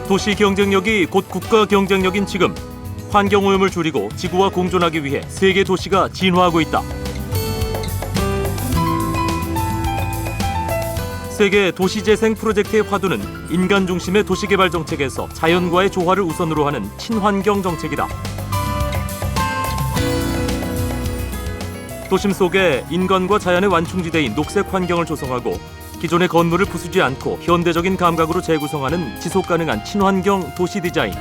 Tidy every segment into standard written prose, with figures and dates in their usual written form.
도시 경쟁력이 곧 국가 경쟁력인 지금, 환경오염을 줄이고 지구와 공존하기 위해 세계 도시가 진화하고 있다. 세계 도시재생 프로젝트의 화두는 인간 중심의 도시개발 정책에서 자연과의 조화를 우선으로 하는 친환경 정책이다. 도심 속에 인간과 자연의 완충지대인 녹색 환경을 조성하고 기존의 건물을 부수지 않고 현대적인 감각으로 재구성하는 지속가능한 친환경 도시 디자인.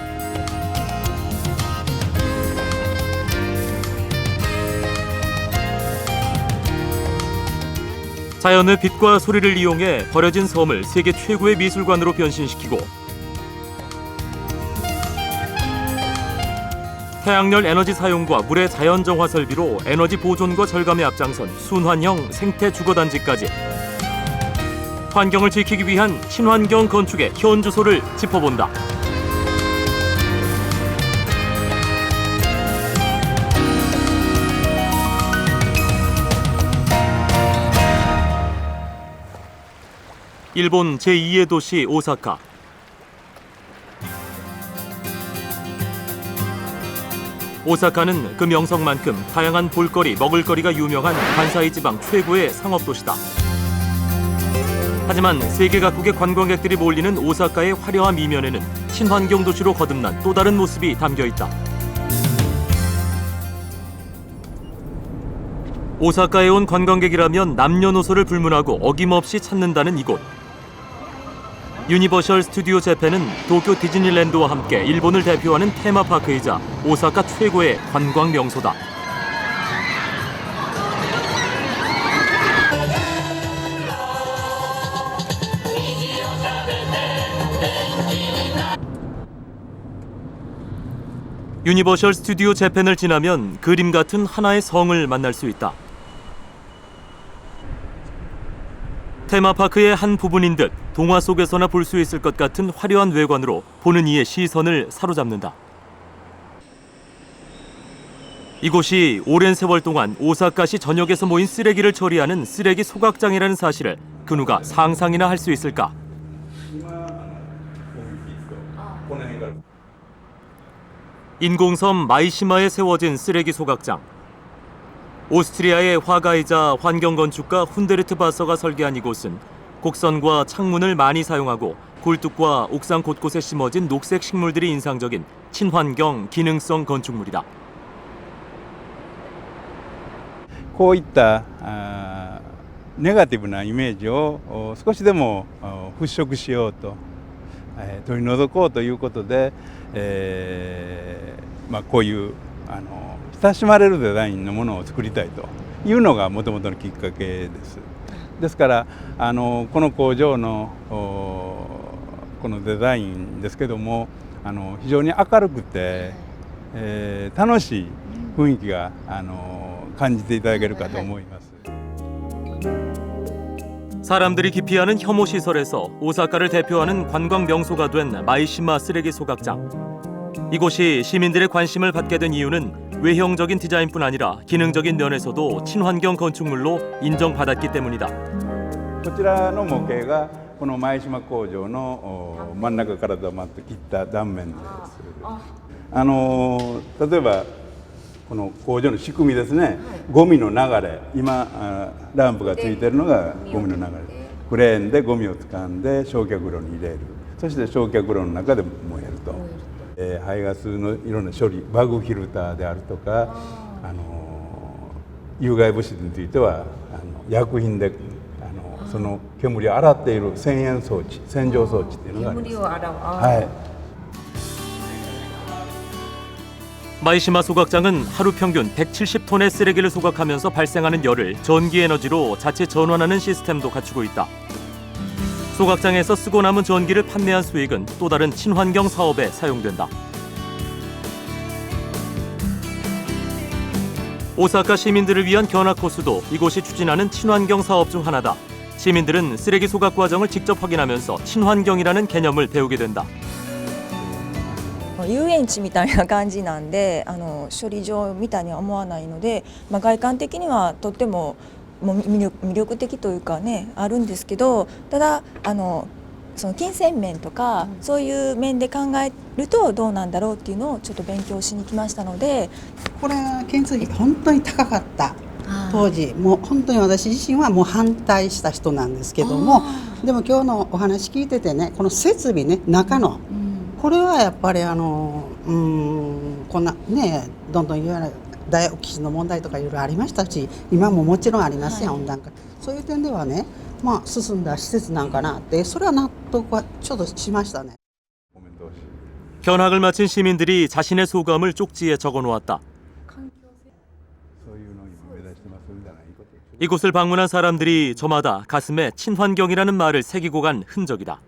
자연의 빛과 소리를 이용해 버려진 섬을 세계 최고의 미술관으로 변신시키고 태양열 에너지 사용과 물의 자연 정화 설비로 에너지 보존과 절감에 앞장선 순환형 생태 주거단지까지 환경을 지키기 위한 친환경 건축의 현주소를 짚어본다. 일본 제2의 도시 오사카. 오사카는 그 명성만큼 다양한 볼거리, 먹을거리가 유명한 간사이 지방 최고의 상업도시다. 하지만 세계 각국의 관광객들이 몰리는 오사카의 화려한 이면에는 친환경 도시로 거듭난 또 다른 모습이 담겨있다. 오사카에 온 관광객이라면 남녀노소를 불문하고 어김없이 찾는다는 이곳. 유니버셜 스튜디오 재팬은 도쿄 디즈니랜드와 함께 일본을 대표하는 테마파크이자 오사카 최고의 관광 명소다. 유니버셜 스튜디오 재팬을 지나면 그림 같은 하나의 성을 만날 수 있다. 테마파크의 한 부분인 듯 동화 속에서나 볼 수 있을 것 같은 화려한 외관으로 보는 이의 시선을 사로잡는다. 이곳이 오랜 세월 동안 오사카시 전역에서 모인 쓰레기를 처리하는 쓰레기 소각장이라는 사실을 그 누가 상상이나 할 수 있을까? 인공섬 마이시마에 세워진 쓰레기 소각장. 오스트리아의 화가이자 환경건축가 훈데르트 바서가 설계한 이곳은 곡선과 창문을 많이 사용하고 굴뚝과 옥상 곳곳에 심어진 녹색 식물들이 인상적인 친환경 기능성 건축물이다. こういったネガティブなイメージを少しでも払拭しようと取り除こうということで、こういう親しまれるデザインのものを作りたいというのがもともとのきっかけです。ですからこの工場のこのデザインですけども非常に明るくて、楽しい雰囲気が感じていただけるかと思います。 사람들이 기피하는 혐오 시설에서 오사카를 대표하는 관광 명소가 된 마이시마 쓰레기 소각장. 이곳이 시민들의 관심을 받게 된 이유는 외형적인 디자인뿐 아니라 기능적인 면에서도 친환경 건축물로 인정받았기 때문이다. こちらの模型がこの前島工場の真ん中から黙って切った断面です。例えばこの工場の仕組みですね、ゴミの流れ、今ランプがついているのがゴミの流れ、クレーンでゴミを掴んで焼却炉に入れる、そして焼却炉の中で燃えると、排ガスのいろんな処理、バグフィルターであるとか、有害物質については薬品でその煙を洗っている洗煙装置、洗浄装置っていうのがあります。煙を洗う。はい。 마이시마 소각장은 하루 평균 170톤의 쓰레기를 소각하면서 발생하는 열을 전기 에너지로 자체 전환하는 시스템도 갖추고 있다. 소각장에서 쓰고 남은 전기를 판매한 수익은 또 다른 친환경 사업에 사용된다. 오사카 시민들을 위한 견학 코스도 이곳이 추진하는 친환경 사업 중 하나다. 시민들은 쓰레기 소각 과정을 직접 확인하면서 친환경이라는 개념을 배우게 된다. 遊園地みたいな感じなんで処理場みたいには思わないので、外観的にはとっても魅力的というかねあるんですけど、ただその金銭面とか、そういう面で考えるとどうなんだろうっていうのをちょっと勉強しに来ましたので、これは建設費本当に高かった当時、もう本当に私自身はもう反対した人なんですけども、でも今日のお話聞いててね、この設備ね、中の、これはやっぱりこんなね、どんどんいわゆる大オキシの問題とかいろいろありましたし、今ももちろんありますやん、温暖化。そういう点ではね、まあ進んだ施設なんかなって、それは納得はちょっとしましたね。 견학을 마친 시민들이 자신의 소감을 쪽지에 적어놓았다. 이곳을 방문한 사람들이 저마다 가슴에 친환경이라는 말을 새기고 간 흔적이다.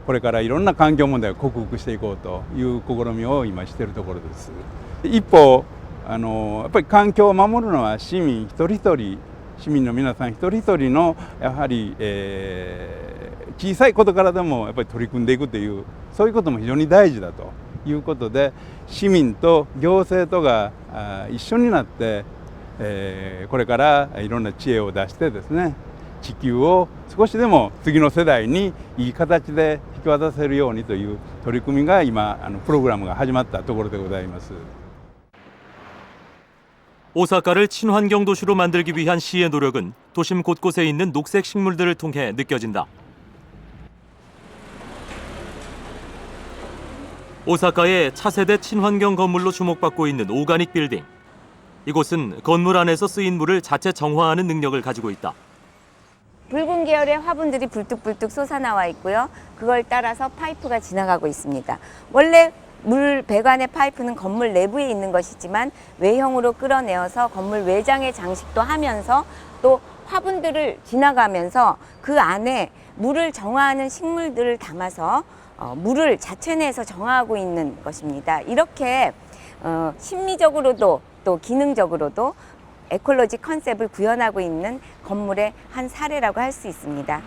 これからいろんな環境問題を克服していこうという試みを今しているところです。一方やっぱり環境を守るのは市民一人一人、市民の皆さん一人一人のやはり、小さいことからでもやっぱり取り組んでいくという、そういうことも非常に大事だということで、市民と行政とが一緒になって、これからいろんな知恵を出してですね、地球を少しでも次の世代にいい形で引き渡せるようにという取り組みが今プログラムが始まったところでございます。 오사카를 친환경 도시로 만들기 위한 시의 노력은 도심 곳곳에 있는 녹색 식물들을 통해 느껴진다. 오사카의 차세대 친환경 건물로 주목받고 있는 오가닉 빌딩. 이곳은 건물 안에서 쓰인 물을 자체 정화하는 능력을 가지고 있다. 붉은 계열의 화분들이 불뚝불뚝 솟아나와 있고요. 그걸 따라서 파이프가 지나가고 있습니다. 원래 물 배관의 파이프는 건물 내부에 있는 것이지만 외형으로 끌어내어서 건물 외장의 장식도 하면서 또 화분들을 지나가면서 그 안에 물을 정화하는 식물들을 담아서 물을 자체 내에서 정화하고 있는 것입니다. 이렇게 심미적으로도 또 기능적으로도 에콜로지 컨셉을 구현하고 있는 건물의 한 사례라고 할 수 있습니다.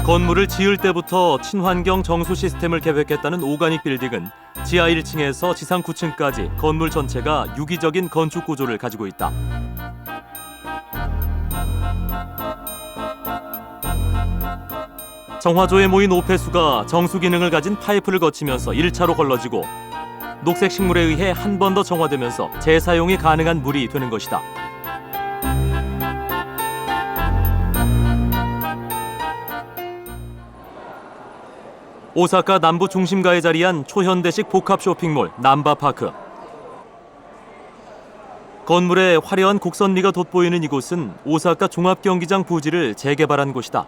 건물을 지을 때부터 친환경 정수 시스템을 계획했다는 오가닉 빌딩은 지하 1층에서 지상 9층까지 건물 전체가 유기적인 건축 구조를 가지고 있다. 정화조에 모인 오폐수가 정수 기능을 가진 파이프를 거치면서 1차로 걸러지고 녹색 식물에 의해 한 번 더 정화되면서 재사용이 가능한 물이 되는 것이다. 오사카 남부 중심가에 자리한 초현대식 복합 쇼핑몰 남바파크. 건물의 화려한 곡선미가 돋보이는 이곳은 오사카 종합경기장 부지를 재개발한 곳이다.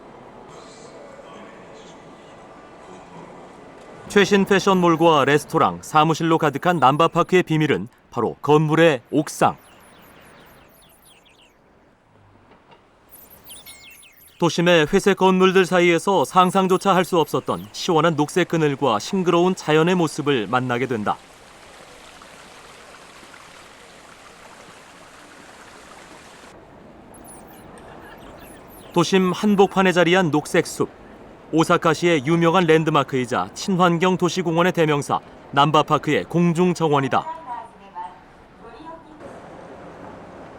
최신 패션몰과 레스토랑, 사무실로 가득한 남바파크의 비밀은 바로 건물의 옥상. 도심의 회색 건물들 사이에서 상상조차 할 수 없었던 시원한 녹색 그늘과 싱그러운 자연의 모습을 만나게 된다. 도심 한복판에 자리한 녹색 숲. 오사카시의 유명한 랜드마크이자 친환경 도시공원의 대명사 남바파크의 공중정원이다.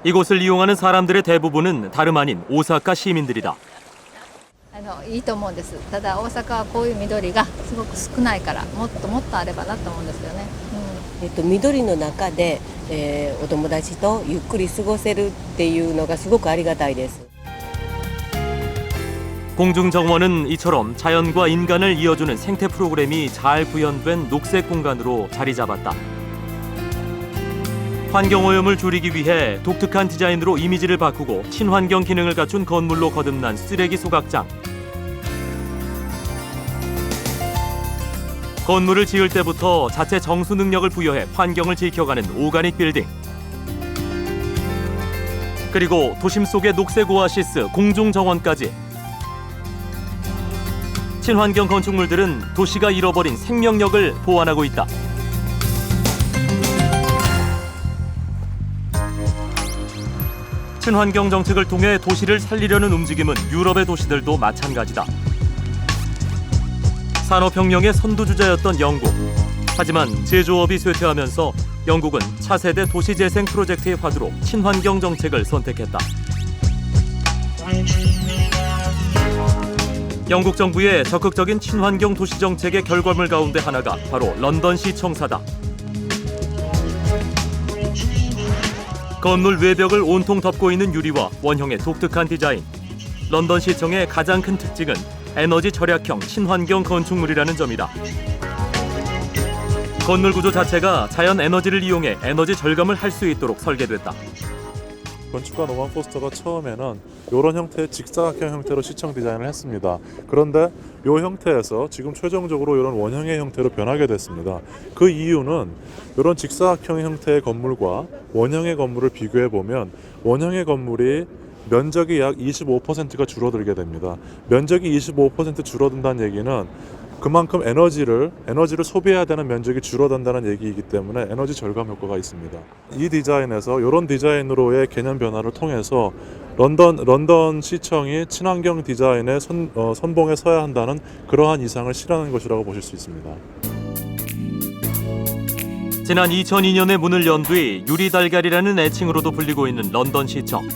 이곳을 이용하는 사람들의 대부분은 다름 아닌 오사카 시민들이다. いいと思うんです。ただ大阪はこういう緑がすごく少ないからもっともっとあればなと思うんですよね。緑の中で、お友達とゆっくり過ごせるっていうのがすごくありがたいです。 공중정원은 이처럼 자연과 인간을 이어주는 생태 프로그램이 잘 구현된 녹색 공간으로 자리 잡았다. 환경오염을 줄이기 위해 독특한 디자인으로 이미지를 바꾸고 친환경 기능을 갖춘 건물로 거듭난 쓰레기 소각장. 건물을 지을 때부터 자체 정수 능력을 부여해 환경을 지켜가는 오가닉 빌딩. 그리고 도심 속의 녹색 오아시스 공중정원까지. 친환경 건축물들은 도시가 잃어버린 생명력을 보완하고 있다. 친환경 정책을 통해 도시를 살리려는 움직임은 유럽의 도시들도 마찬가지다. 산업혁명의 선두주자였던 영국. 하지만 제조업이 쇠퇴하면서 영국은 차세대 도시재생 프로젝트의 화두로 친환경 정책을 선택했다. 영국 정부의 적극적인 친환경 도시 정책의 결과물 가운데 하나가 바로 런던시 청사다. 건물 외벽을 온통 덮고 있는 유리와 원형의 독특한 디자인. 런던시청의 가장 큰 특징은 에너지 절약형 친환경 건축물이라는 점이다. 건물 구조 자체가 자연 에너지를 이용해 에너지 절감을 할 수 있도록 설계됐다. 건축가 노만 포스터가 처음에는 이런 형태의 직사각형 형태로 시청 디자인을 했습니다. 그런데 이 형태에서 지금 최종적으로 이런 원형의 형태로 변하게 됐습니다. 그 이유는 이런 직사각형 형태의 건물과 원형의 건물을 비교해 보면 원형의 건물이 면적이 약 25%가 줄어들게 됩니다. 면적이 25% 줄어든다는 얘기는 그만큼 에너지를 소비해야 되는 면적이 줄어든다는 얘기이기 때문에 에너지 절감 효과가 있습니다. 이 디자인에서 이런 디자인으로의 개념 변화를 통해서 런던 시청이 친환경 디자인의 선봉에 서야 한다는 그러한 이상을 실현한 것이라고 보실 수 있습니다. 지난 2002년에 문을 연 뒤 유리달걀이라는 애칭으로도 불리고 있는 런던시청.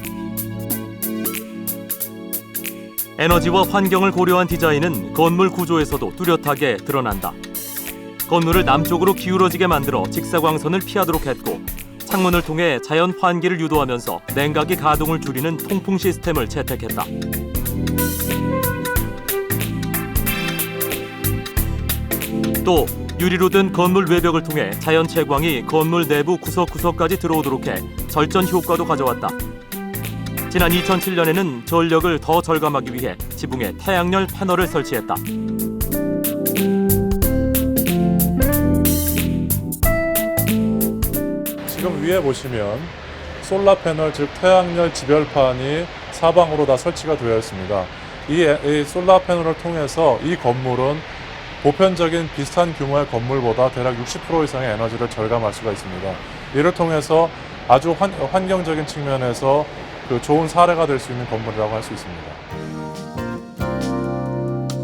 에너지와 환경을 고려한 디자인은 건물 구조에서도 뚜렷하게 드러난다. 건물을 남쪽으로 기울어지게 만들어 직사광선을 피하도록 했고 창문을 통해 자연 환기를 유도하면서 냉각기 가동을 줄이는 통풍 시스템을 채택했다. 또 유리로 든 건물 외벽을 통해 자연 채광이 건물 내부 구석구석까지 들어오도록 해 절전 효과도 가져왔다. 지난 2007년에는 전력을 더 절감하기 위해 지붕에 태양열 패널을 설치했다. 지금 위에 보시면 솔라 패널, 즉 태양열 지별판이 사방으로 다 설치가 되어 있습니다. 이 솔라 패널을 통해서 이 건물은 보편적인 비슷한 규모의 건물보다 대략 60% 이상의 에너지를 절감할 수가 있습니다. 이를 통해서 아주 환경적인 측면에서 좋은 사례가 될 수 있는 건물이라고 할 수 있습니다.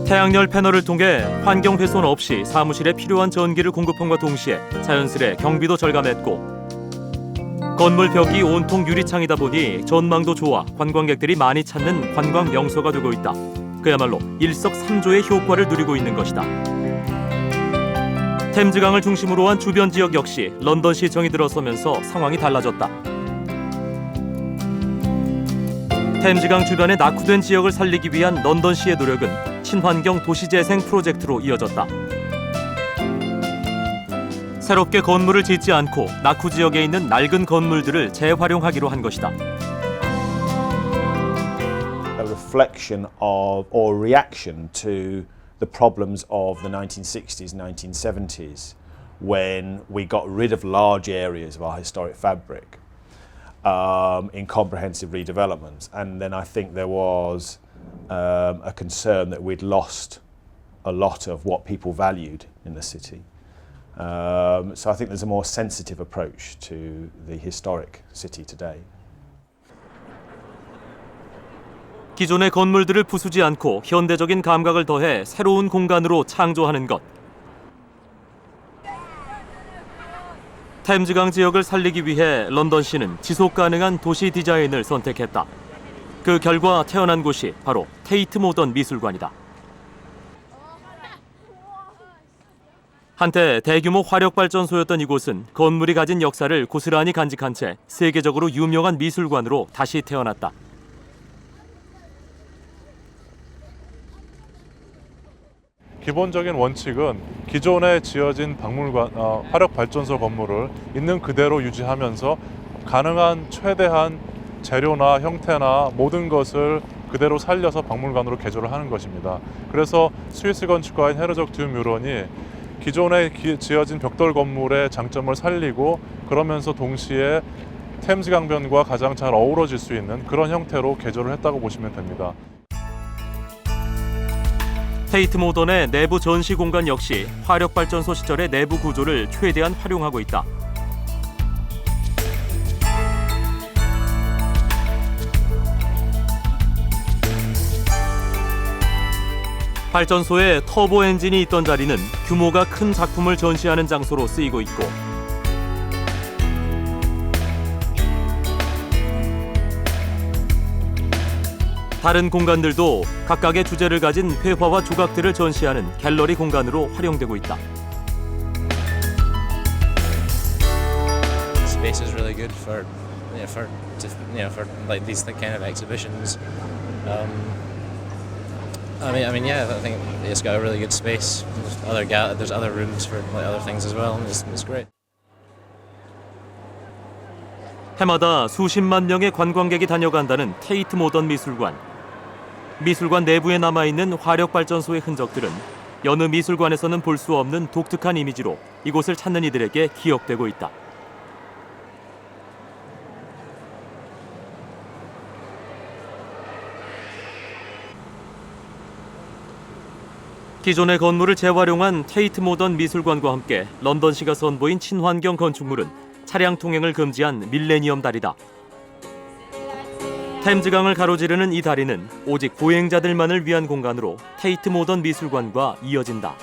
태양열 패널을 통해 환경 훼손 없이 사무실에 필요한 전기를 공급함과 동시에 자연스레 경비도 절감했고 건물 벽이 온통 유리창이다 보니 전망도 좋아 관광객들이 많이 찾는 관광 명소가 되고 있다. 그야말로 일석삼조의 효과를 누리고 있는 것이다. 템즈강을 중심으로 한 주변 지역 역시 런던시청이 들어서면서 상황이 달라졌다. 템즈강 주변의 낙후된 지역을 살리기 위한 런던시의 노력은 친환경 도시재생 프로젝트로 이어졌다. 새롭게 건물을 짓지 않고 낙후 지역에 있는 낡은 건물들을 재활용하기로 한 것이다. A reflection of or reaction to the problems of the 1960s, 1970s, when we got rid of large areas of our historic fabric in comprehensive redevelopment. And then I think there was a concern that we'd lost a lot of what people valued in the city. So I think there's a more sensitive approach to the historic city today. 기존의 건물들을 부수지 않고 현대적인 감각을 더해 새로운 공간으로 창조하는 것. 템즈강 지역을 살리기 위해 런던시는 지속가능한 도시 디자인을 선택했다. 그 결과 태어난 곳이 바로 테이트 모던 미술관이다. 한때 대규모 화력발전소였던 이곳은 건물이 가진 역사를 고스란히 간직한 채 세계적으로 유명한 미술관으로 다시 태어났다. 기본적인 원칙은 기존에 지어진 화력발전소 건물을 있는 그대로 유지하면서 가능한 최대한 재료나 형태나 모든 것을 그대로 살려서 박물관으로 개조를 하는 것입니다. 그래서 스위스 건축가인 헤르족 듀 뮤런이 기존에 지어진 벽돌 건물의 장점을 살리고 그러면서 동시에 템즈 강변과 가장 잘 어우러질 수 있는 그런 형태로 개조를 했다고 보시면 됩니다. 테이트 모던의 내부 전시 공간 역시 화력발전소 시절의 내부 구조를 최대한 활용하고 있다. 발전소에 터보 엔진이 있던 자리는 규모가 큰 작품을 전시하는 장소로 쓰이고 있고 다른 공간들도 각각의 주제를 가진 회화와 조각들을 전시하는 갤러리 공간으로 활용되고 있다. Space is really good for like these kind of exhibitions. I mean, yeah, I think it's got a really good space. There's other rooms for like other things as well, and it's great. 해마다 수십만 명의 관광객이 다녀간다는 테이트 모던 미술관. 미술관 내부에 남아있는 화력발전소의 흔적들은 여느 미술관에서는 볼 수 없는 독특한 이미지로 이곳을 찾는 이들에게 기억되고 있다. 기존의 건물을 재활용한 테이트 모던 미술관과 함께 런던시가 선보인 친환경 건축물은 차량 통행을 금지한 밀레니엄 다리다. 템즈강을 가로지르는 이 다리는 오직 보행자들만을 위한 공간으로 테이트 모던 미술관과 이어진다.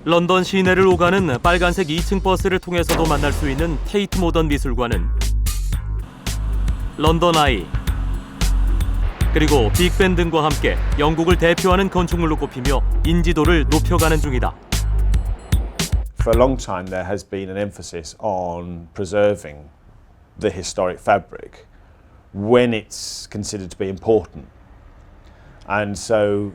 런던 시내를 오가는 빨간색 2층 버스를 통해서도 만날 수 있는 테이트 모던 미술관은 런던 아이, 그리고 빅벤 등과 함께 영국을 대표하는 건축물로 꼽히며 인지도를 높여가는 중이다. For a long time there has been an emphasis on preserving the historic fabric when it's considered to be important. And so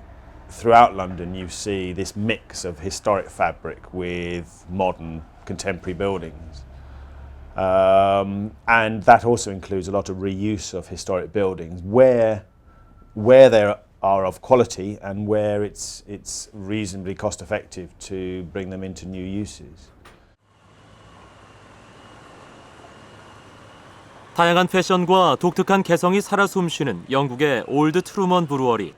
throughout London you see this mix of historic fabric with modern contemporary buildings. And that also includes a lot of reuse of historic buildings where they are of quality and where it's reasonably cost effective to bring them into new uses. 다양한 패션과 독특한 개성이 살아 숨쉬는 영국의 올드 트루먼 브루어리.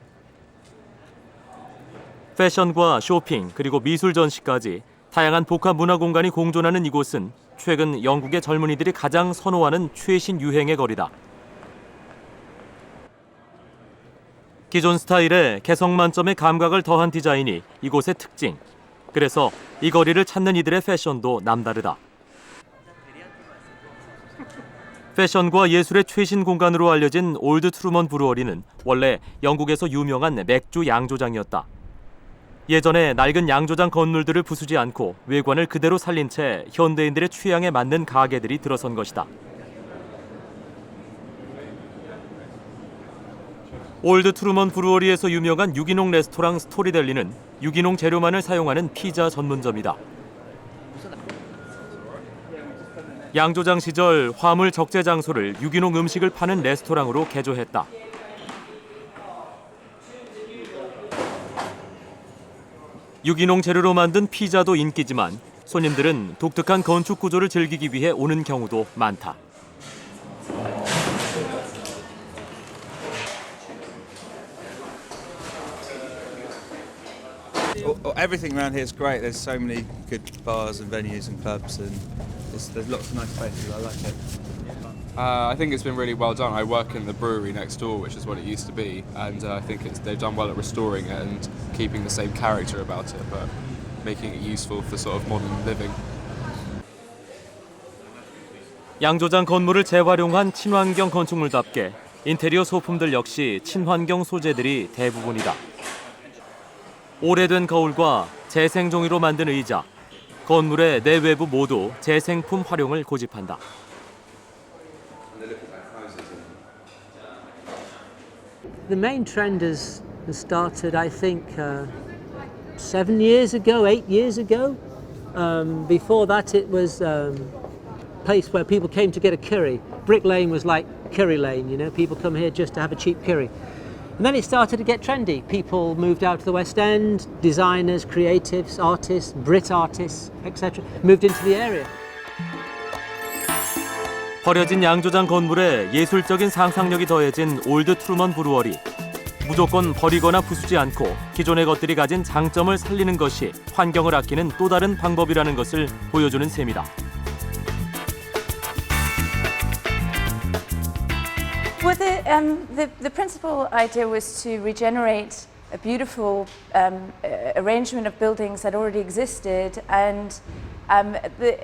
패션과 쇼핑 그리고 미술 전시까지 다양한 복합 문화 공간이 공존하는 이곳은 최근 영국의 젊은이들이 가장 선호하는 최신 유행의 거리다. 기존 스타일에 개성 만점의 감각을 더한 디자인이 이곳의 특징. 그래서 이 거리를 찾는 이들의 패션도 남다르다. 패션과 예술의 최신 공간으로 알려진 올드 트루먼 브루어리는 원래 영국에서 유명한 맥주 양조장이었다. 예전에 낡은 양조장 건물들을 부수지 않고 외관을 그대로 살린 채 현대인들의 취향에 맞는 가게들이 들어선 것이다. 올드 트루먼 브루어리에서 유명한 유기농 레스토랑 스토리델리는 유기농 재료만을 사용하는 피자 전문점이다. 양조장 시절 화물 적재 장소를 유기농 음식을 파는 레스토랑으로 개조했다. 유기농 재료로 만든 피자도 인기지만 손님들은 독특한 건축 구조를 즐기기 위해 오는 경우도 많다. Everything around here is great. There's so many good bars and venues and clubs, and there's lots of nice places. I like it. I think it's been really well done. I work in the brewery next door, which is what it used to be, and I think they've done well at restoring it and keeping the same character about it, but making it useful for sort of modern living. 양조장 건물을 재활용한 친환경 건축물답게 인테리어 소품들 역시 친환경 소재들이 대부분이다. 오래된 거울과 재생 종이로 만든 의자, 건물의 내외부 모두 재생품 활용을 고집한다. The main trend has started, I think, 7 years ago, 8 years ago. Before that, it was a place where people came to get a curry. Brick Lane was like Curry Lane, you know, people come here just to have a cheap curry. And then it started to get trendy. People moved out to the West End, designers, creatives, artists, Brit artists, etc. moved into the area. 버려진 양조장 건물에 예술적인 상상력이 더해진 올드 트루먼 브루어리. 무조건 버리거나 부수지 않고 기존의 것들이 가진 장점을 살리는 것이 환경을 아끼는 또 다른 방법이라는 것을 보여주는 셈이다. Well, the principal idea was to regenerate a beautiful arrangement of buildings that already existed, and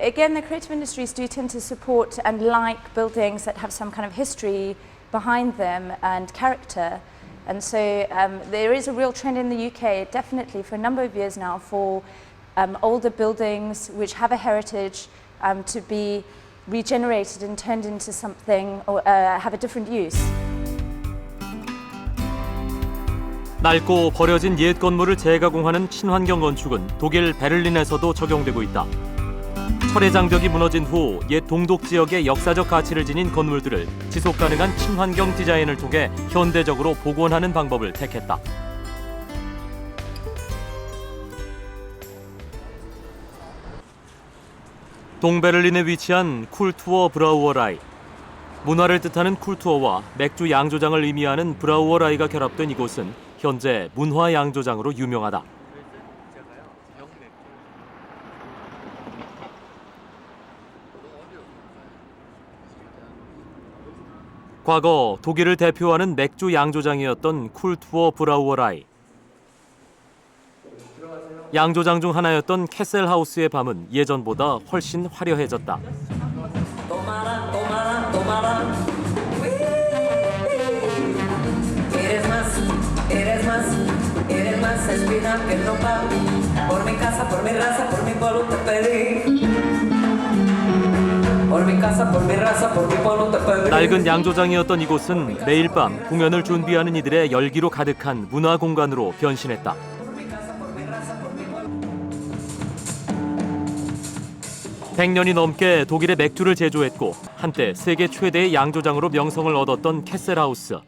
again, the creative industries do tend to support and like buildings that have some kind of history behind them and character. And so there is a real trend in the UK, definitely for a number of years now, for older buildings which have a heritage to be regenerated and turned into something or have a different use. 낡고 버려진 옛 건물을 재가공하는 친환경 건축은 독일 베를린에서도 적용되고 있다. 철의 장벽이 무너진 후 옛 동독 지역의 역사적 가치를 지닌 건물들을 지속 가능한 친환경 디자인을 통해 현대적으로 복원하는 방법을 택했다. 동베를린에 위치한 쿨투어 브라우어라이. 문화를 뜻하는 쿨투어와 맥주 양조장을 의미하는 브라우어라이가 결합된 이곳은 현재 문화 양조장으로 유명하다. 과거 독일을 대표하는 맥주 양조장이었던 쿨투어 브라우어라이. 양조장 중 하나였던 캐셀하우스의 밤은 예전보다 훨씬 화려해졌다. 낡은 양조장이었던 이곳은 매일 밤 공연을 준비하는 이들의 열기로 가득한 문화 공간으로 변신했다. (100년이) 넘게 독일의 맥주를 제조했고 한때 세계 최대의 양조장으로 명성을 얻었던 캐셀하우스.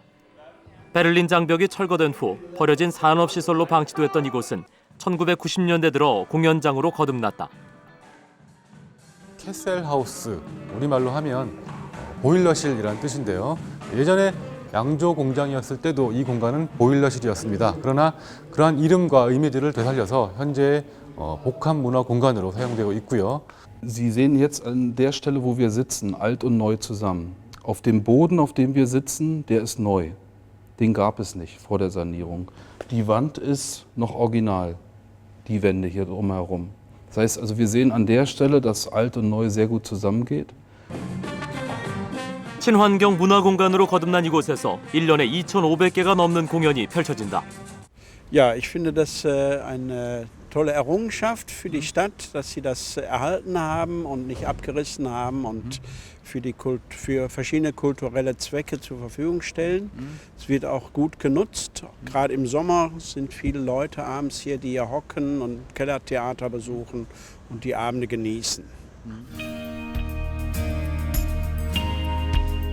베를린 장벽이 철거된 후 버려진 산업시설로 방치됐던 이곳은 1990년대 들어 공연장으로 거듭났다. 캐셀하우스, 우리말로 하면 보일러실이라는 뜻인데요. 예전에 양조 공장이었을 때도 이 공간은 보일러실이었습니다. 그러나 그러한 이름과 의미들을 되살려서 현재 복합 문화 공간으로 사용되고 있고요. Sie sehen jetzt an der Stelle, wo wir sitzen, alt und neu zusammen. Auf dem Boden, auf dem wir sitzen, der ist neu. Den gab es nicht vor der Sanierung. Die Wand ist noch original, die Wände hier drumherum. Das heißt also, wir sehen an der Stelle, dass alt und neu sehr gut zusammengeht. 친환경 문화 공간으로 거듭난 이곳에서 1년에 2,500개가 넘는 공연이 펼쳐진다. Ja, ich finde das eine tolle Errungenschaft für die Stadt, dass sie das erhalten haben und nicht abgerissen haben und für verschiedene kulturelle Zwecke zur Verfügung stellen. Es wird auch gut genutzt. Gerade im Sommer sind viele Leute abends hier, die hier hocken und Kellertheater besuchen und die Abende genießen.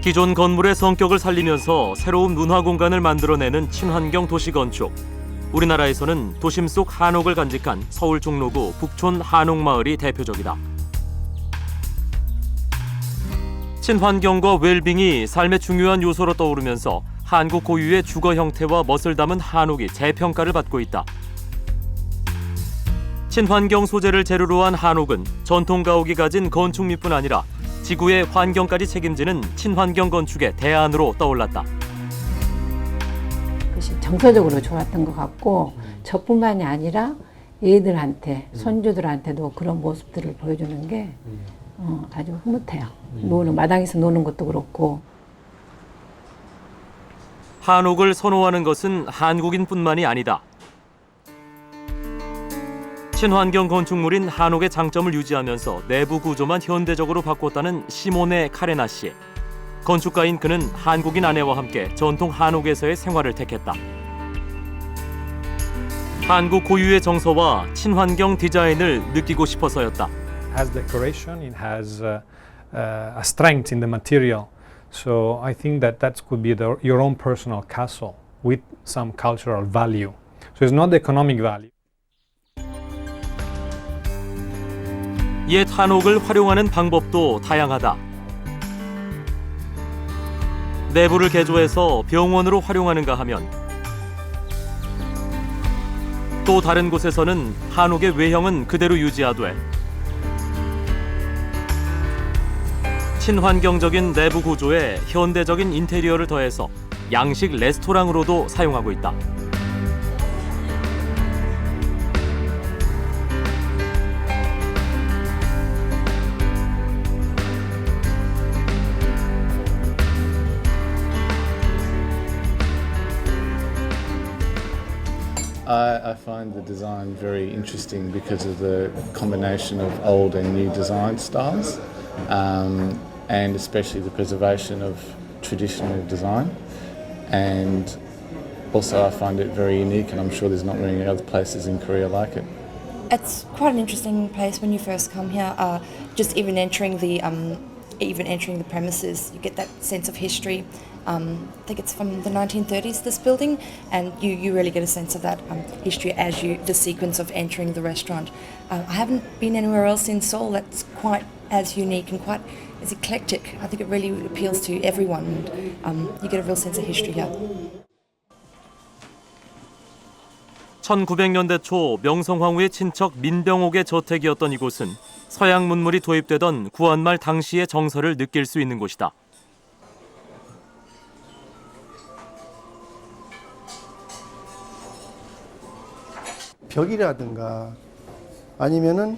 기존 건물의 성격을 살리면서 새로운 문화 공간을 만들어내는 친환경 도시 건축. 우리나라에서는 도심 속 한옥을 간직한 서울 종로구 북촌 한옥마을이 대표적이다. 친환경과 웰빙이 삶의 중요한 요소로 떠오르면서 한국 고유의 주거 형태와 멋을 담은 한옥이 재평가를 받고 있다. 친환경 소재를 재료로 한 한옥은 전통 가옥이 가진 건축미뿐 아니라 지구의 환경까지 책임지는 친환경 건축의 대안으로 떠올랐다. 정서적으로 좋았던 것 같고 저뿐만이 아니라 애들한테 손주들한테도 그런 모습들을 보여주는 게 아주 흐뭇해요. 마당에서 노는 것도 그렇고. 한옥을 선호하는 것은 한국인뿐만이 아니다. 친환경 건축물인 한옥의 장점을 유지하면서 내부 구조만 현대적으로 바꿨다는 시모네 카레나 씨. 건축가인 그는 한국인 아내와 함께 전통 한옥에서의 생활을 택했다. 한국 고유의 정서와 친환경 디자인을 느끼고 싶어서였다. As decoration, it has a strength in the material. So I think that could be your own personal castle with some cultural value. So it's not the economic value. 옛 한옥을 활용하는 방법도 다양하다. 내부를 개조해서 병원으로 활용하는가 하면 또 다른 곳에서는 한옥의 외형은 그대로 유지하되 친환경적인 내부 구조에 현대적인 인테리어를 더해서 양식 레스토랑으로도 사용하고 있다. I find the design very interesting because of the combination of old and new design styles, and especially the preservation of traditional design. And also I find it very unique, and I'm sure there's not many other places in Korea like it. It's quite an interesting place when you first come here. Just even entering the premises, you get that sense of history. I think it's from the 1930s, this building, and you really get a sense of that history as the sequence of entering the restaurant. I haven't been anywhere else in Seoul that's quite as unique and quite as eclectic. I think it really appeals to everyone, and you get a real sense of history here. 1900년대 초 명성황후의 친척 민병옥의 저택이었던 이곳은 서양 문물이 도입되던 구한말 당시의 정서를 느낄 수 있는 곳이다. 벽이라든가 아니면은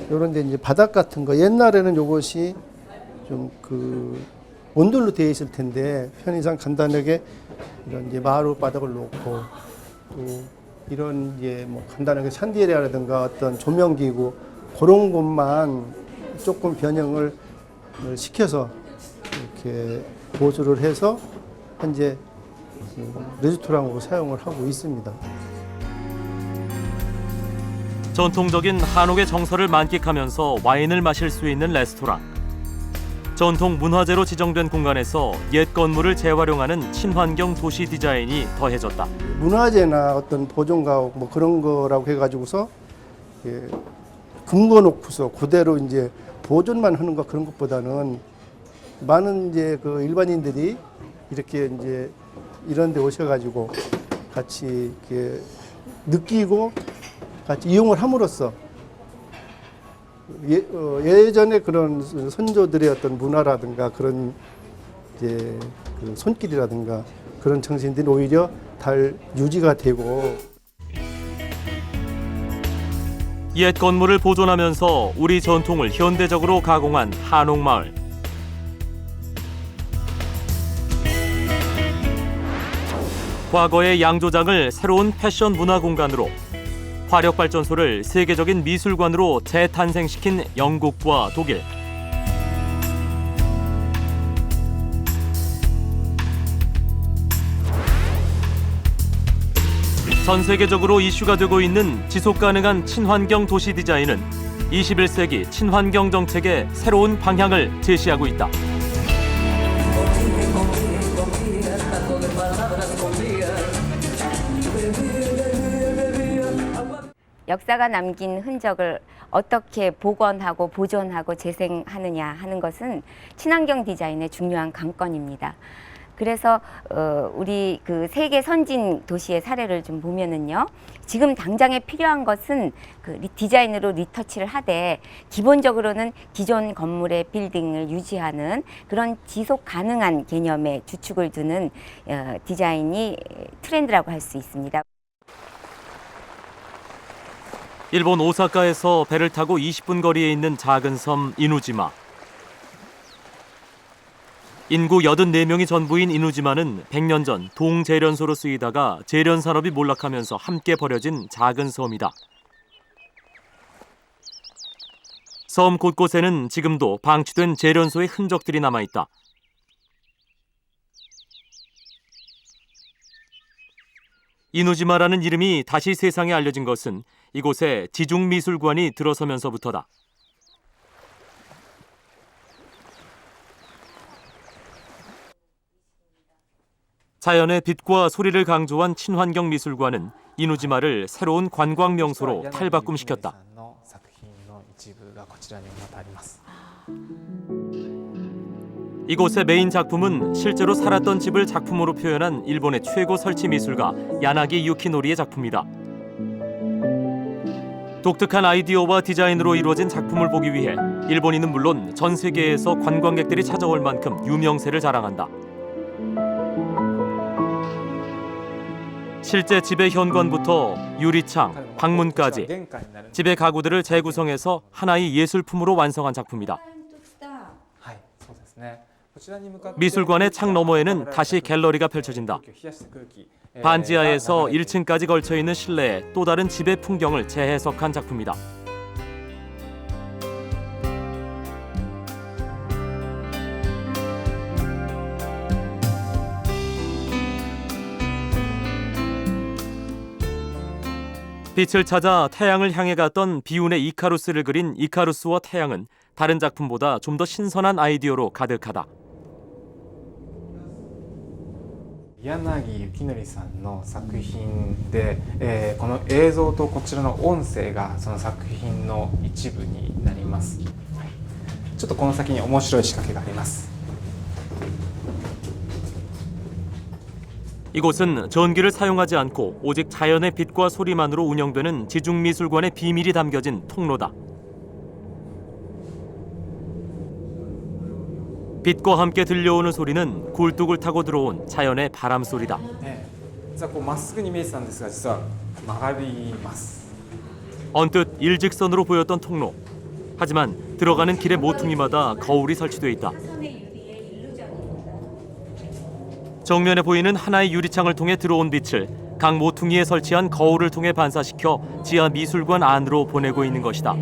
이런 데 이제 바닥 같은 거, 옛날에는 이것이 좀 온돌로 되어 있을 텐데 편의상 간단하게 이런 이제 마루 바닥을 놓고 또 이런 이제 뭐 간단하게 샨디에리아라든가 어떤 조명기구 그런 것만 조금 변형을 시켜서 이렇게 보수를 해서 현재 레스토랑으로 사용을 하고 있습니다. 전통적인 한옥의 정서를 만끽하면서 와인을 마실 수 있는 레스토랑. 전통 문화재로 지정된 공간에서 옛 건물을 재활용하는 친환경 도시 디자인이 더해졌다. 문화재나 어떤 보존가옥 뭐 그런 거라고 해가지고서 금고 놓고서 그대로 이제 보존만 하는 거 그런 것보다는 많은 이제 그 일반인들이 이렇게 이제 이런 데 오셔가지고 같이 이렇게 느끼고 같이 이용을 함으로써 예전에 그런 선조들의 어떤 문화라든가 그런 이제 그 손길이라든가 그런 정신들이 오히려 잘 유지가 되고 옛 건물을 보존하면서 우리 전통을 현대적으로 가공한 한옥마을. 과거의 양조장을 새로운 패션 문화 공간으로, 화력발전소를 세계적인 미술관으로 재탄생시킨 영국과 독일. 전 세계적으로 이슈가 되고 있는 지속가능한 친환경 도시 디자인은 21세기 친환경 정책의 새로운 방향을 제시하고 있다. 역사가 남긴 흔적을 어떻게 복원하고 보존하고 재생하느냐 하는 것은 친환경 디자인의 중요한 관건입니다. 그래서 우리 그 세계 선진 도시의 사례를 좀 보면은요, 지금 당장에 필요한 것은 그 디자인으로 리터치를 하되 기본적으로는 기존 건물의 빌딩을 유지하는 그런 지속 가능한 개념의 주축을 두는 디자인이 트렌드라고 할 수 있습니다. 일본 오사카에서 배를 타고 20분 거리에 있는 작은 섬 이누지마. 인구 84명이 전부인 이누지마는 100년 전 동재련소로 쓰이다가 재련 산업이 몰락하면서 함께 버려진 작은 섬이다. 섬 곳곳에는 지금도 방치된 재련소의 흔적들이 남아있다. 이누지마라는 이름이 다시 세상에 알려진 것은 이곳에 지중미술관이 들어서면서부터다. 자연의 빛과 소리를 강조한 친환경 미술관은 이누지마를 새로운 관광 명소로 탈바꿈시켰다. 이곳의 메인 작품은 실제로 살았던 집을 작품으로 표현한 일본의 최고 설치 미술가 야나기 유키노리의 작품이다. 독특한 아이디어와 디자인으로 이루어진 작품을 보기 위해 일본인은 물론 전 세계에서 관광객들이 찾아올 만큼 유명세를 자랑한다. 실제 집의 현관부터 유리창, 방문까지 집의 가구들을 재구성해서 하나의 예술품으로 완성한 작품이다. 미술관의 창 너머에는 다시 갤러리가 펼쳐진다. 반지하에서 1층까지 걸쳐 있는 실내에 또 다른 집의 풍경을 재해석한 작품이다. 빛을 찾아 태양을 향해 갔던 비운의 이카루스를 그린 이카루스와 태양은 다른 작품보다 좀 더 신선한 아이디어로 가득하다. 柳幸則さんの作品で、この映像とこちらの音声がその作品の一部になります。ちょっとこの先に面白い仕掛けがあります。 이곳은 전기를 사용하지 않고 오직 자연의 빛과 소리만으로 운영되는 지중미술관의 비밀이 담겨진 통로다. 빛과 함께 들려오는 소리는 굴뚝을 타고 들어온 자연의 바람 소리다. 実はこうまっすぐに見えてたんですが実は曲がります。 언뜻 일직선으로 보였던 통로. 하지만 들어가는 길의 모퉁이마다 거울이 설치돼 있다. 정면에 보이는 하나의 유리창을 통해 들어온 빛을 각 모퉁이에 설치한 거울을 통해 반사시켜 지하 미술관 안으로 보내고 있는 것이다.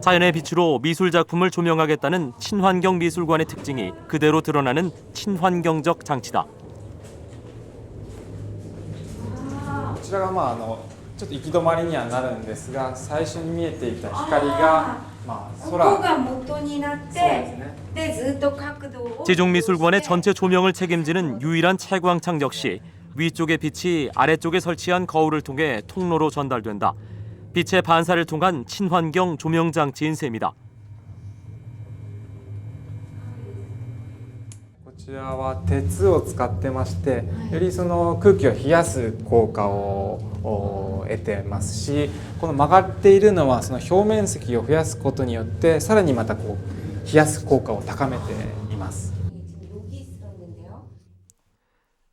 자연의 빛으로 미술 작품을 조명하겠다는 친환경 미술관의 특징이 그대로 드러나는 친환경적 장치다. こちらがちょっと行き止まりにはなるんですが最初に見えていた光が空 지중미술관의 전체 조명을 책임지는 유일한 채광창 역시 위쪽의 빛이 아래쪽에 설치한 거울을 통해 통로로 전달된다. 빛의 반사를 통한 친환경 조명 장치인 셈이다. こちらは鉄を使ってましてよりその空気を冷やす効果を得てますしこの曲がっているのはその表面積を増やすことによってさらにまたこう冷やす効果を高めています。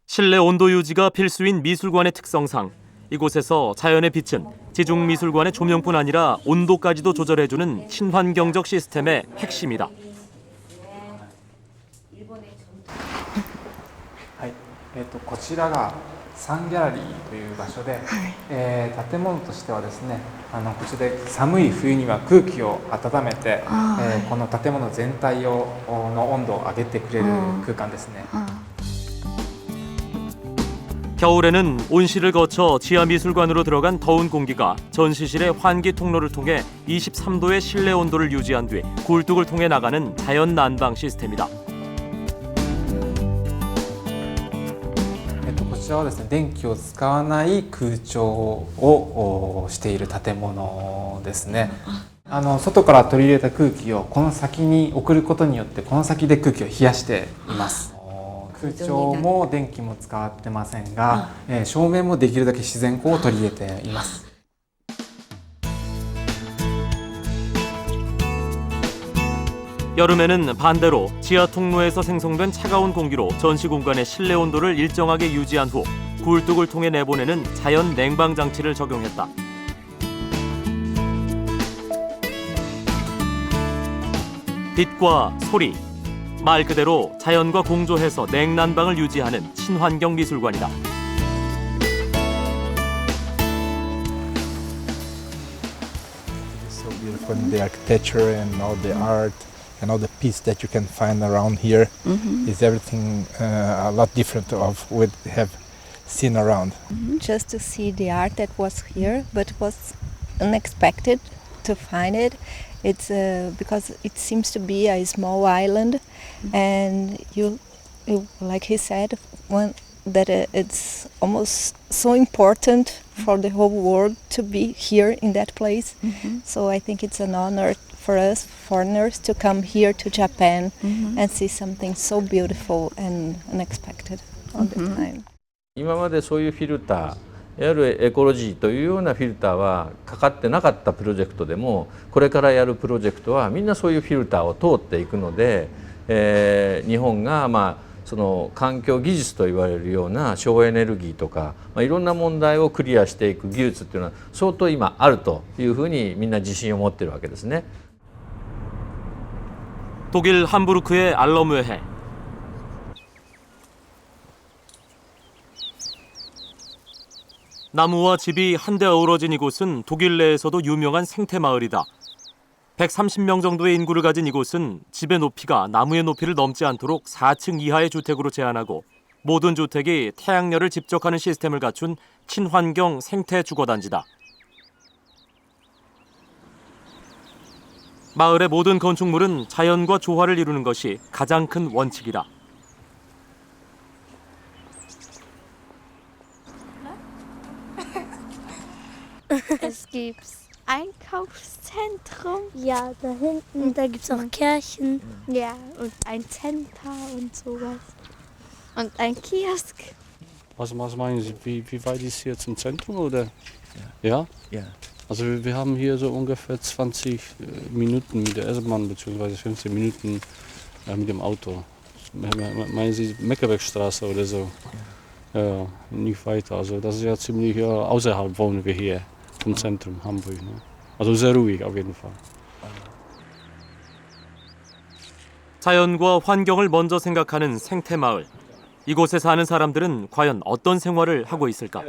실내 온도 유지가 필수인 미술관의 특성상 이곳에서 자연의 빛은 지중미술관의 조명뿐 아니라 온도까지도 조절해주는 친환경적 시스템의 핵심이다. こちらがサンギャラリーという場所で、建物としてはですねこちらで寒い冬には空気を温めて、この建物全体の温度を上げてくれる空間ですね。 겨울에는 온실을 거쳐 지하미술관으로 들어간 더운 공기가 전시실의 환기 통로를 통해 23도의 실내 온도를 유지한 뒤 굴뚝을 통해 나가는 자연 난방 시스템이다. こちらはですね電気を使わない空調をしている建物ですね。外から取り入れた空気をこの先に送ることによってこの先で空気を冷やしています。 空調も電気も使ってませんが、照明もできるだけ自然光を取り入れています。 여름에는 반대로 지하 통로에서 생성된 차가운 공기로 전시 공간의 실내 온도를 일정하게 유지한 후 굴뚝을 통해 내보내는 자연 냉방 장치를 적용했다. 빛과 소리, 말 그대로 자연과 공조해서 냉난방을 유지하는 친환경 미술관이다. So beautiful, the architecture and all the art and all the piece that you can find around here is everything a lot different of what we have seen around. Just to see the art that was here, but was unexpected to find it. It's because it seems to be a small island, and you like he said, that it's almost so important for the whole world to be here in that place. So I think it's an honor for us foreigners to come here to Japan and see something so beautiful and unexpected all the time. 今までそういうフィルターいわゆるエコロジーというようなフィルターはかかってなかったプロジェクトでもこれからやるプロジェクトはみんなそういうフィルターを通っていくので、日本がその環境技術と言われるような省エネルギーとか、いろんな問題をクリアしていく技術っていうのは相当今あるというふうにみんな自信を持ってるわけですね。 독일 함부르크의 알러무해. 나무와 집이 한데 어우러진 이곳은 독일 내에서도 유명한 생태마을이다. 130명 정도의 인구를 가진 이곳은 집의 높이가 나무의 높이를 넘지 않도록 4층 이하의 주택으로 제한하고 모든 주택이 태양열을 집적하는 시스템을 갖춘 친환경 생태 주거단지다. 마을의 모든 건축물은 자연과 조화를 이루는 것이 가장 큰 원칙이다. Es gibt Einkaufszentrum. Ja, da hinten. Und da gibt es auch Kirchen. Ja, und ein Center und sowas. Und ein Kiosk. Was meinen Sie, wie weit ist hier zum Zentrum, oder? Ja? Ja. Also wir haben hier so ungefähr 20 Minuten mit der S-Bahn, beziehungsweise 15 Minuten mit dem Auto. Meinen Sie Meckerbeckstraße oder so? Ja, nicht weiter. Also das ist ja ziemlich außerhalb wohnen wir hier vom Zentrum Hamburg. Ne? Also sehr ruhig auf jeden Fall. 자연과 환경을 먼저 생각하는 생태마을. 이곳에 사는 사람들은 과연 어떤 생활을 하고 있을까?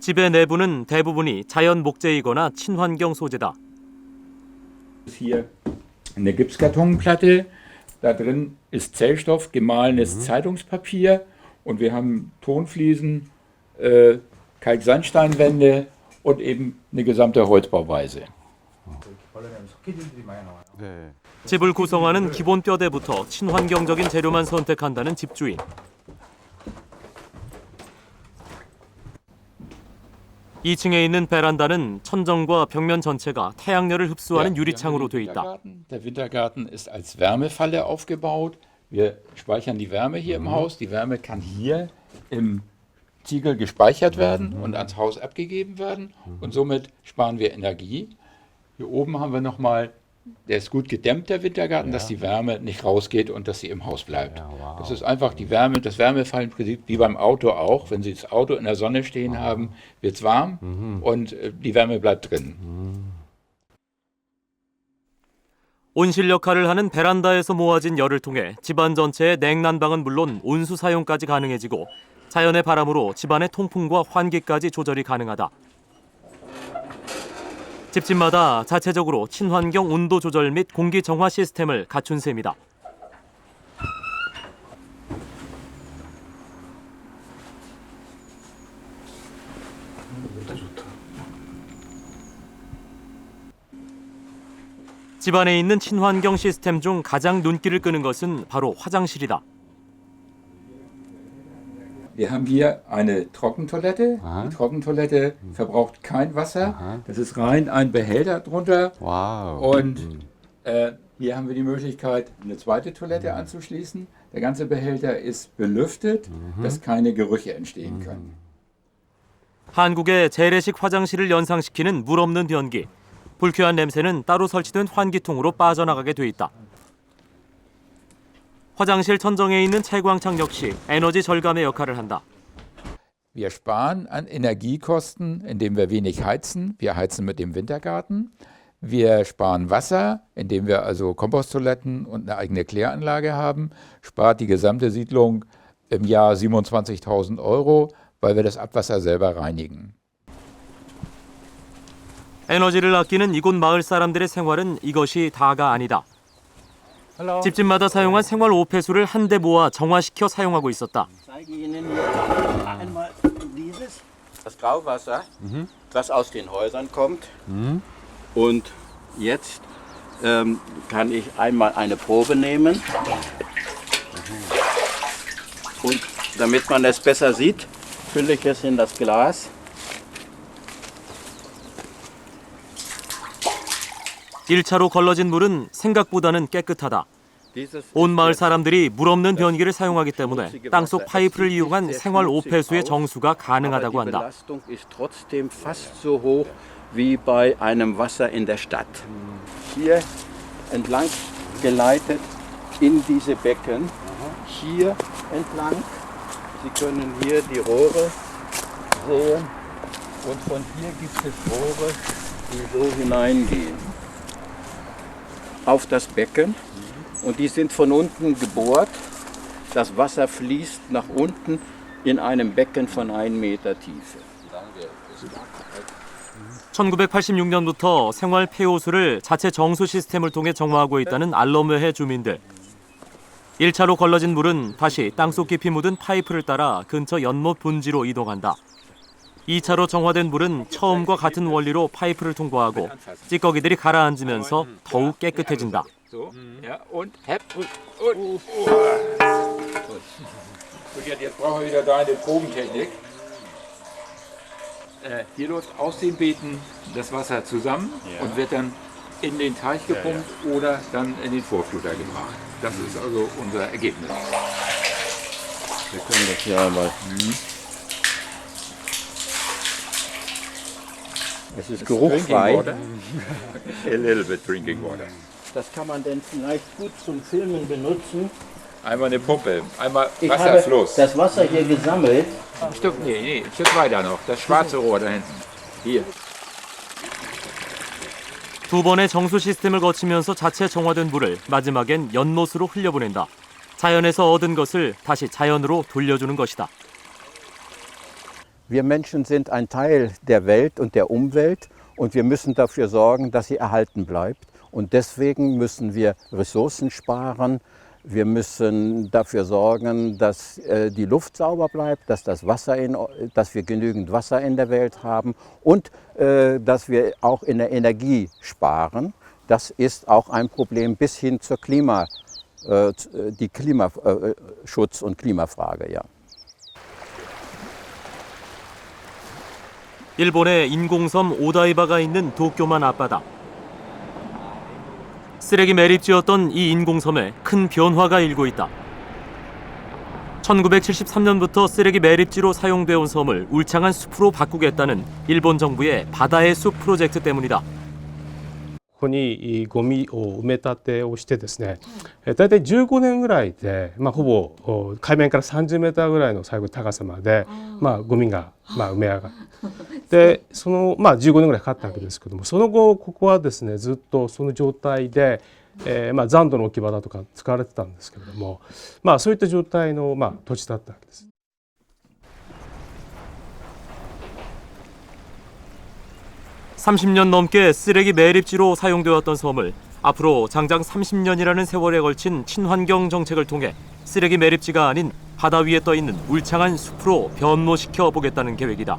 집의 내부는 대부분이 자연 목재이거나 친환경 소재다. Hier eine Gipskartonplatte, da drin ist Zellstoff, gemahlenes Zeitungspapier und wir haben Tonfliesen, Kalksandsteinwände und eben eine gesamte Holzbauweise. 집을 구성하는 기본 뼈대부터 친환경적인 재료만 선택한다는 집주인. (2층에) 있는 베란다는 천정과 벽면 전체가 태양열을 흡수하는 유리창으로 돼 있다. Der Wintergarten ist als Wärmefalle aufgebaut. Wir speichern die Wärme hier im Haus. Die Wärme kann hier im Ziegel gespeichert werden und ans Haus abgegeben werden. Und somit sparen wir Energie. Hier oben haben wir nochmal, der ist gut gedämmt, der Wintergarten, dass die Wärme nicht rausgeht und dass sie im Haus bleibt. Das ist einfach die Wärme, das Wärmefallenprinzip, wie beim Auto auch. Wenn Sie das Auto in der Sonne stehen haben, wird es warm und die Wärme bleibt drin. 온실 역할을 하는 베란다에서 모아진 열을 통해 집안 전체의 냉난방은 물론 온수 사용까지 가능해지고 자연의 바람으로 집안의 통풍과 환기까지 조절이 가능하다. 집집마다 자체적으로 친환경 온도 조절 및 공기 정화 시스템을 갖춘 셈이다. 집안에 있는 친환경 시스템 중 가장 눈길을 끄는 것은 바로 화장실이다. Wir haben hier eine Trockentoilette. Die Trockentoilette verbraucht kein Wasser. Das ist rein ein Behälter drunter. Und hier haben wir die Möglichkeit, eine zweite Toilette anzuschließen. Der ganze Behälter ist belüftet, dass keine Gerüche entstehen können. 한국의 재래식 화장실을 연상시키는 물 없는 변기. 불쾌한 냄새는 따로 설치된 환기통으로 빠져나가게 돼 있다. 화장실 천정에 있는 채광창 역시 에너지 절감의 역할을 한다. Wir sparen an Energiekosten, indem wir wenig heizen. Wir heizen mit dem Wintergarten. Wir sparen Wasser, indem wir also Komposttoiletten und eine eigene Kläranlage haben. Spart die gesamte Siedlung im Jahr 27.000 €, weil wir das Abwasser selber reinigen. 에너지를 아끼는 이곳 마을 사람들의 생활은 이것이 다가 아니다. 집집마다 사용한 생활 오폐수를 한데 모아 정화시켜 사용하고 있었다. Das Grauwasser, das aus den Häusern kommt. Und jetzt kann ich einmal eine Probe nehmen. Und damit man es besser sieht, fülle ich es in das Glas. (1차로) 걸러진 물은 생각보다는 깨끗하다. 온 마을 사람들이 물 없는 변기를 사용하기 때문에 땅속 파이프를 이용한 생활 오폐수의 정수가 가능하다고 한다. Die Belastung ist trotzdem fast so hoch wie bei einem Wasser in der Stadt. Hier entlang geleitet in diese Becken, hier entlang. Sie können hier die Rohre sehen und von hier gibt es Rohre, die so hineingehen auf das Becken und die sind von unten gebohrt Das Wasser fließt nach unten in einem Becken von 1 Meter Tiefe. 1986년부터 생활 폐호수를 자체 정수 시스템을 통해 정화하고 있다는 알러메해 주민들. 1차로 걸러진 물은 다시 땅속 깊이 묻은 파이프를 따라 근처 연못 분지로 이동한다. 2차로 정화된 물은 처음과 같은 원리로 파이프를 통과하고 찌꺼기들이 가라앉으면서 더욱 깨끗해진다. So, ja, und jetzt brauchen wir wieder deine Probentechnik. Hier läuft aus den Beeten das Wasser zusammen und wird dann in den Teich gepumpt oder dann in den Vorfluter gebracht. Das ist also unser Ergebnis. Wir können das hier einmal. Es ist geruchsfrei. A little bit drinking water. Das kann man denn vielleicht gut zum Filmen benutzen. Einmal eine Pumpe, einmal Ich Wasserfluss. habe das Wasser hier gesammelt. Ein Stück, ein Stück weiter noch. Das schwarze Rohr da hinten. Hier. 두 번의 정수 시스템을 거치면서 자체 정화된 물을 마지막엔 연못으로 흘려보낸다. 자연에서 얻은 것을 다시 자연으로 돌려주는 것이다. Wir Menschen sind ein Teil der Welt und der Umwelt und wir müssen dafür sorgen, dass sie erhalten bleibt. Und deswegen müssen wir Ressourcen sparen. Wir müssen dafür sorgen, dass die Luft sauber bleibt, dass wir genügend Wasser in der Welt haben und dass wir auch in der Energie sparen. Das ist auch ein Problem bis hin zur Klimaschutz und Klimafrage. Ja. 일본의 인공섬 오다이바가 있는 도쿄만 앞바다. 쓰레기 매립지였던 이 인공섬에 큰 변화가 일고 있다. 1973년부터 쓰레기 매립지로 사용되어 온 섬을 울창한 숲으로 바꾸겠다는 일본 정부의 바다의 숲 프로젝트 때문이다. ここにゴミを埋め立てをしてですね、大体15年ぐらいで、ほぼ海面から30メーターぐらいの最後高さまで、ゴミが埋め上がってでその15年ぐらいかかったわけですけども、その後ここはですねずっとその状態で、残土の置き場だとか使われてたんですけれども、そういった状態の土地だったわけです。 30년 넘게 쓰레기 매립지로 사용되었던 섬을 앞으로 장장 30년이라는 세월에 걸친 친환경 정책을 통해 쓰레기 매립지가 아닌 바다 위에 떠있는 울창한 숲으로 변모시켜 보겠다는 계획이다.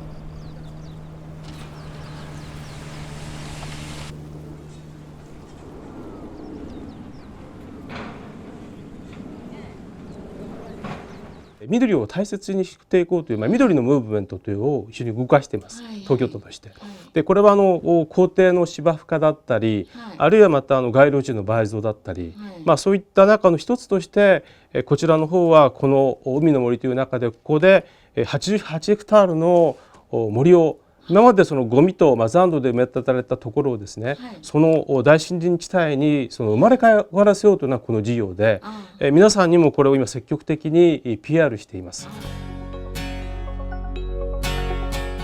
緑を大切にしていこうという、緑のムーブメントというのを一緒に動かしています、東京都として。でこれは校庭の芝生化だったり、あるいはまた街路樹の倍増だったり、そういった中の一つとしてこちらの方はこの海の森という中でここで88ヘクタールの森を今までそのゴミと残土で埋め立てられたところをですね、その大森林地帯に生まれ変わらせようというのがこの事業で、皆さんにもこれを今積極的に PR しています。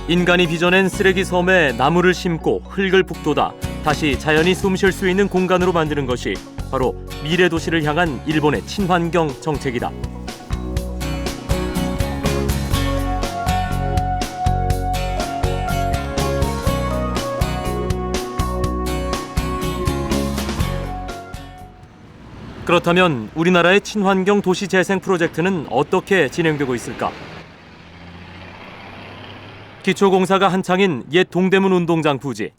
인간이 빚어낸 쓰레기 섬에 나무를 심고 흙을 북돋아 다시 자연이 숨쉴 수 있는 공간으로 만드는 것이 바로 미래 도시를 향한 일본의 친환경 정책이다. 그렇다면 우리나라의 친환경 도시 재생 프로젝트는 어떻게 진행되고 있을까? 기초공사가 한창인 옛 동대문 운동장 부지.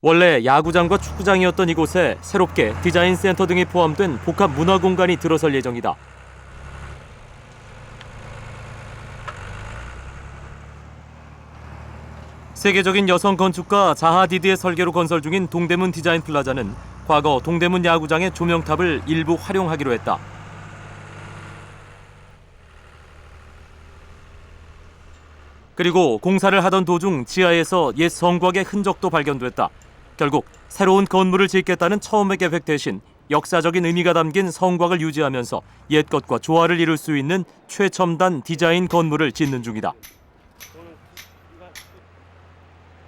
원래 야구장과 축구장이었던 이곳에 새롭게 디자인 센터 등이 포함된 복합 문화 공간이 들어설 예정이다. 세계적인 여성 건축가 자하 디드의 설계로 건설 중인 동대문 디자인 플라자는 과거 동대문 야구장의 조명탑을 일부 활용하기로 했다. 그리고 공사를 하던 도중 지하에서 옛 성곽의 흔적도 발견됐다. 결국 새로운 건물을 짓겠다는 처음의 계획 대신 역사적인 의미가 담긴 성곽을 유지하면서 옛것과 조화를 이룰 수 있는 최첨단 디자인 건물을 짓는 중이다.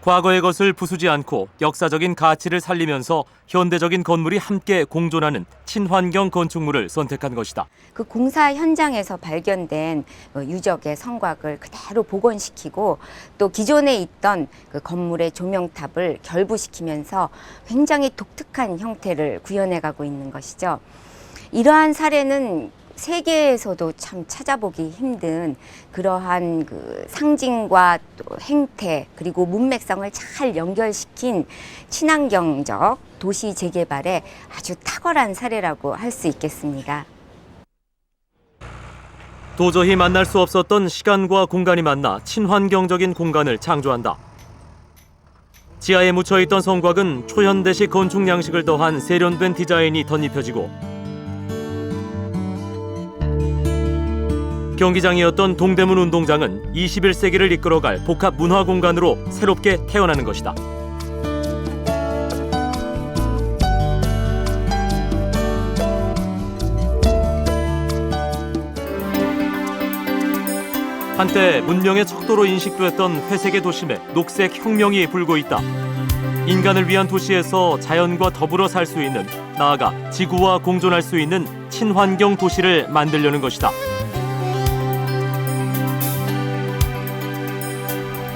과거의 것을 부수지 않고 역사적인 가치를 살리면서 현대적인 건물이 함께 공존하는 친환경 건축물을 선택한 것이다. 그 공사 현장에서 발견된 유적의 성곽을 그대로 복원시키고 또 기존에 있던 그 건물의 조명탑을 결부시키면서 굉장히 독특한 형태를 구현해가고 있는 것이죠. 이러한 사례는 세계에서도 참 찾아보기 힘든 그러한 그 상징과 또 행태 그리고 문맥성을 잘 연결시킨 친환경적 도시 재개발의 아주 탁월한 사례라고 할 수 있겠습니다. 도저히 만날 수 없었던 시간과 공간이 만나 친환경적인 공간을 창조한다. 지하에 묻혀있던 성곽은 초현대식 건축 양식을 더한 세련된 디자인이 덧입혀지고 경기장이었던 동대문 운동장은 21세기를 이끌어갈 복합 문화 공간으로 새롭게 태어나는 것이다. 한때 문명의 척도로 인식됐던 회색의 도심에 녹색 혁명이 불고 있다. 인간을 위한 도시에서 자연과 더불어 살 수 있는, 나아가 지구와 공존할 수 있는 친환경 도시를 만들려는 것이다.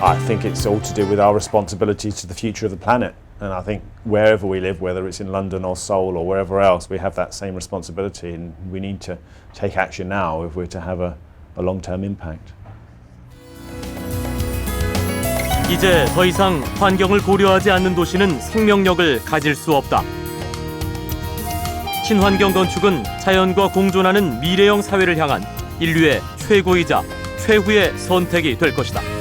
I think it's all to do with our responsibility to the future of the planet. And I think wherever we live, whether it's in London or Seoul or wherever else, we have that same responsibility, and we need to take action now if we're to have a long-term impact. 이제 더 이상 환경을 고려하지 않는 도시는 생명력을 가질 수 없다. 친환경 건축은 자연과 공존하는 미래형 사회를 향한 인류의 최고이자 최후의 선택이 될 것이다.